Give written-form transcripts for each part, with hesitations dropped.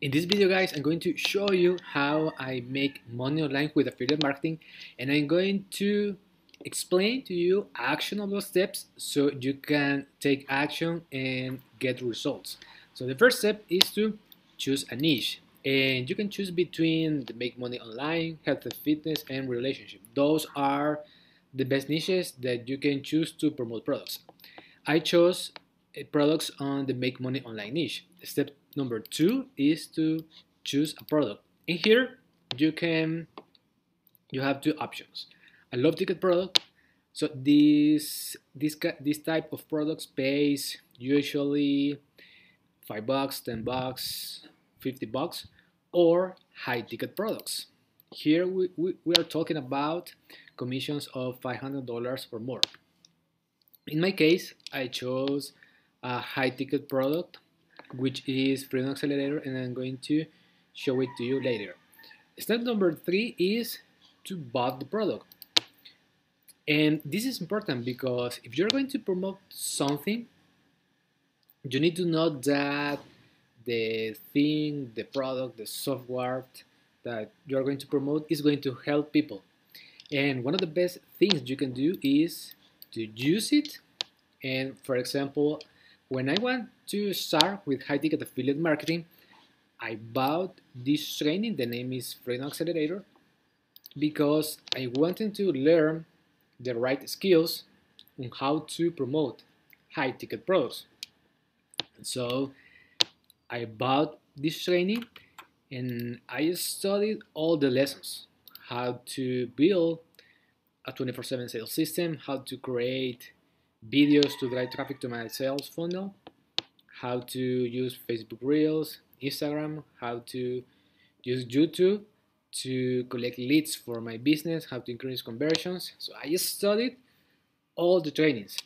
In this video, guys, I'm going to show you how I make money online with affiliate marketing, and I'm going to explain to you actionable steps so you can take action and get results. So the first step is to choose a niche, and you can choose between the make money online, health and fitness, and relationship. Those are the best niches that you can choose to promote products. I chose products on the make money online niche. Step number two is to choose a product. In here, you have two options: a low ticket product. So this type of products pays usually $5, $10, $50, or high ticket products. Here we are talking about commissions of $500 or more. In my case, I chose a high ticket product, which is Freedom Accelerator, and I'm going to show it to you later. Step number three is to buy the product. And this is important because if you're going to promote something, you need to know that the thing, the product, the software that you're going to promote is going to help people. And one of the best things you can do is to use it. And for example, when I want to start with high ticket affiliate marketing, I bought this training. The name is Freedom Accelerator because I wanted to learn the right skills on how to promote high ticket products. So I bought this training and I studied all the lessons: how to build a 24/7 sales system, how to create videos to drive traffic to my sales funnel, how to use Facebook Reels, Instagram, how to use YouTube to collect leads for my business, how to increase conversions. So I studied all the trainings.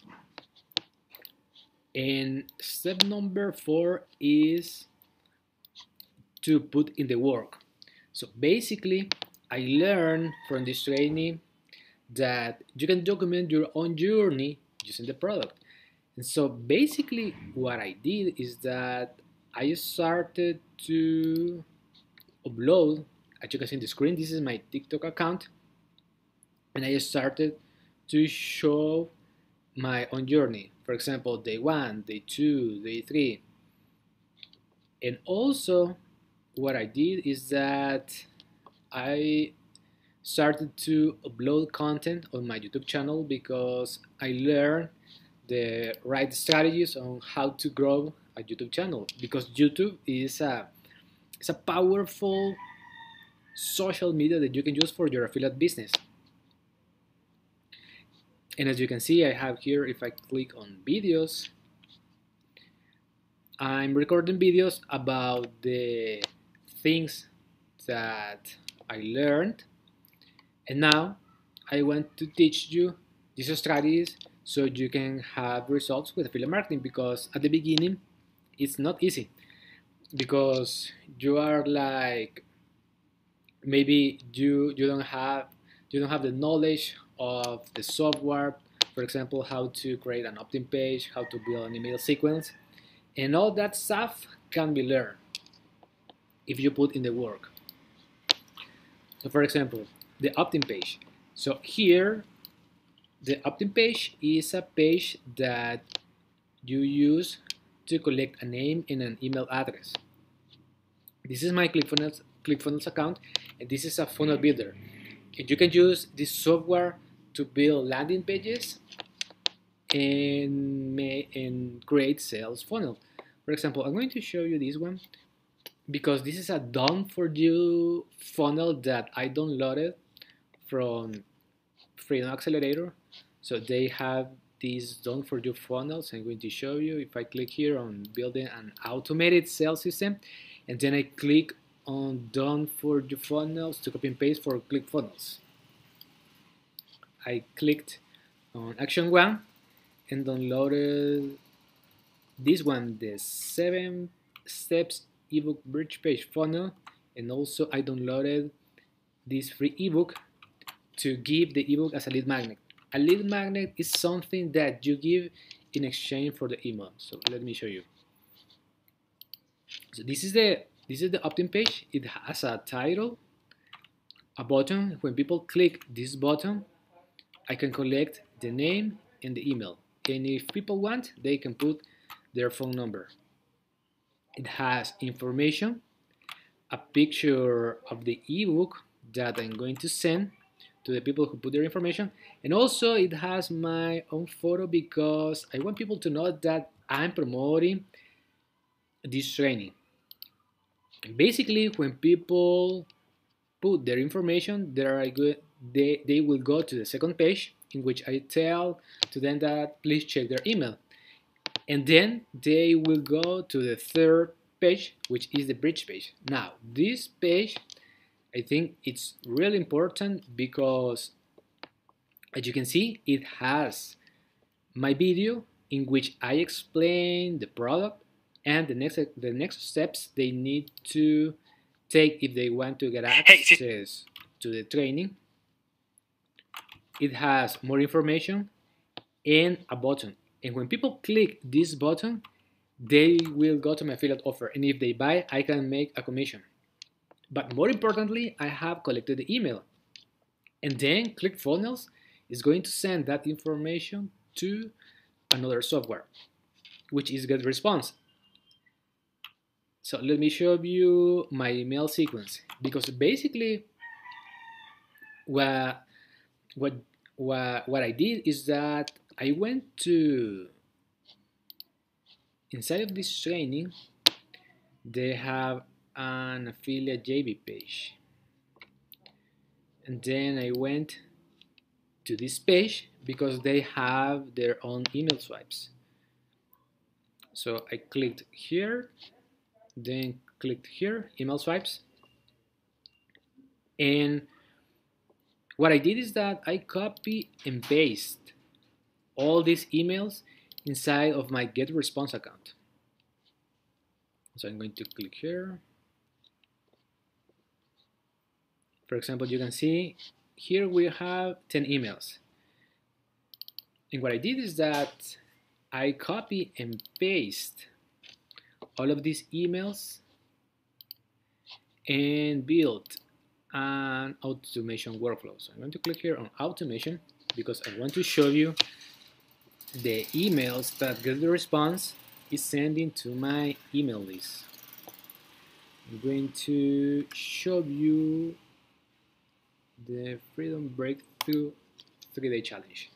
And step number four is to put in the work. So basically, I learned from this training that you can document your own journey using the product. And so basically what I did is that I started to upload, as you can see on the screen, this is my TikTok account, and I started to show my own journey. For example, day 1, day 2, day 3. And also what I did is that I started to upload content on my YouTube channel because I learned the right strategies on how to grow a YouTube channel, because YouTube is a powerful social media that you can use for your affiliate business. And as you can see, I have here, if I click on videos, I'm recording videos about the things that I learned, and now I want to teach you these strategies so you can have results with affiliate marketing, because at the beginning it's not easy, because you are like, maybe you don't have the knowledge of the software. For example, how to create an opt-in page, how to build an email sequence, and all that stuff can be learned if you put in the work. So for example, the opt-in page. So here, the opt-in page is a page that you use to collect a name and an email address. This is my ClickFunnels account, and this is a funnel builder. And you can use this software to build landing pages and create sales funnel. For example, I'm going to show you this one because this is a done-for-you funnel that I downloaded from Freedom Accelerator. So they have these done-for-you funnels. I'm going to show you. If I click here on building an automated sales system, and then I click on done-for-you funnels to copy and paste for ClickFunnels. I clicked on action 1 and downloaded this one, the 7 steps ebook bridge page funnel, and also I downloaded this free ebook to give the ebook as a lead magnet. A lead magnet is something that you give in exchange for the email. So let me show you. So this is the This is the opt-in page. It has a title, a button. When people click this button, I can collect the name and the email. And if people want, they can put their phone number. It has information, a picture of the ebook that I'm going to send to the people who put their information, and also it has my own photo because I want people to know that I'm promoting this training. And basically, when people put their information, they will go to the second page in which I tell to them that please check their email. And then they will go to the third page, which is the bridge page. Now, this page, I think it's really important because, as you can see, it has my video in which I explain the product and the next steps they need to take if they want to get access to the training. It has more information and a button. And when people click this button, they will go to my affiliate offer. And if they buy, I can make a commission. But more importantly, I have collected the email. And then ClickFunnels is going to send that information to another software, which is GetResponse. So let me show you my email sequence, because basically what I did is that I went to inside of this training. They have an affiliate JV page, and then I went to this page because they have their own email swipes. So I clicked here, then clicked here, email swipes, and what I did is that I copy and paste all these emails inside of my GetResponse account. So I'm going to click here. For example, you can see here we have 10 emails. And what I did is that I copy and paste all of these emails and build an automation workflow. So I'm going to click here on automation because I want to show you the emails that GetResponse is sending to my email list. I'm going to show you the Freedom Breakthrough 3-day challenge.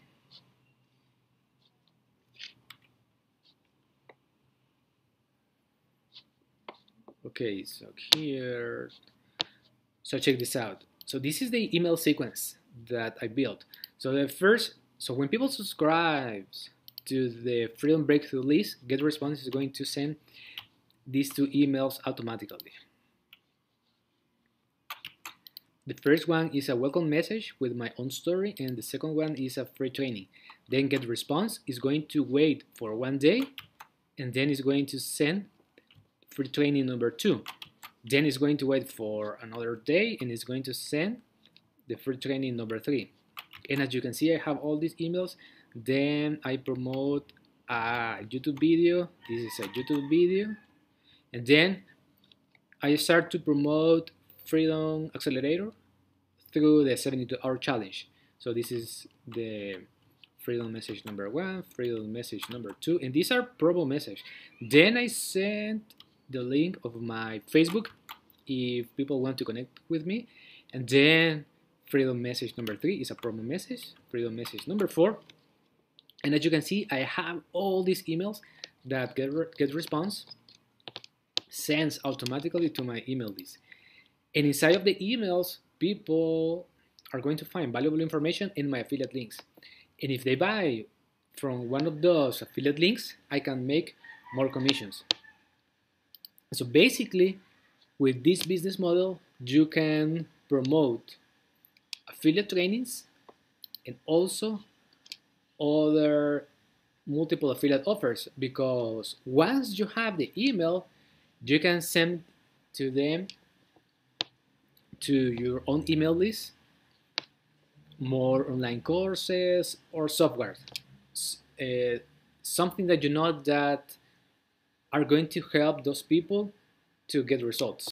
Okay, so here, so check this out. So this is the email sequence that I built. So when people subscribe to the Freedom Breakthrough list, GetResponse is going to send these 2 emails automatically. The first one is a welcome message with my own story, and the second one is a free training. Then GetResponse is going to wait for 1 day, and then it's going to send free training number 2. Then it's going to wait for another day, and it's going to send the free training number 3. And as you can see, I have all these emails. Then I promote a YouTube video. This is a YouTube video. And then I start to promote Freedom Accelerator through the 72-hour challenge. So this is the Freedom message number 1, Freedom message number 2, and these are promo messages. Then I send the link of my Facebook if people want to connect with me. And then Freedom message number 3 is a promo message, Freedom message number 4. And as you can see, I have all these emails that GetResponse sends automatically to my email list. And inside of the emails, people are going to find valuable information in my affiliate links. And if they buy from one of those affiliate links, I can make more commissions. So basically, with this business model, you can promote affiliate trainings and also other multiple affiliate offers, because once you have the email, you can send to them, to your own email list, more online courses or software, something that you know that are going to help those people to get results.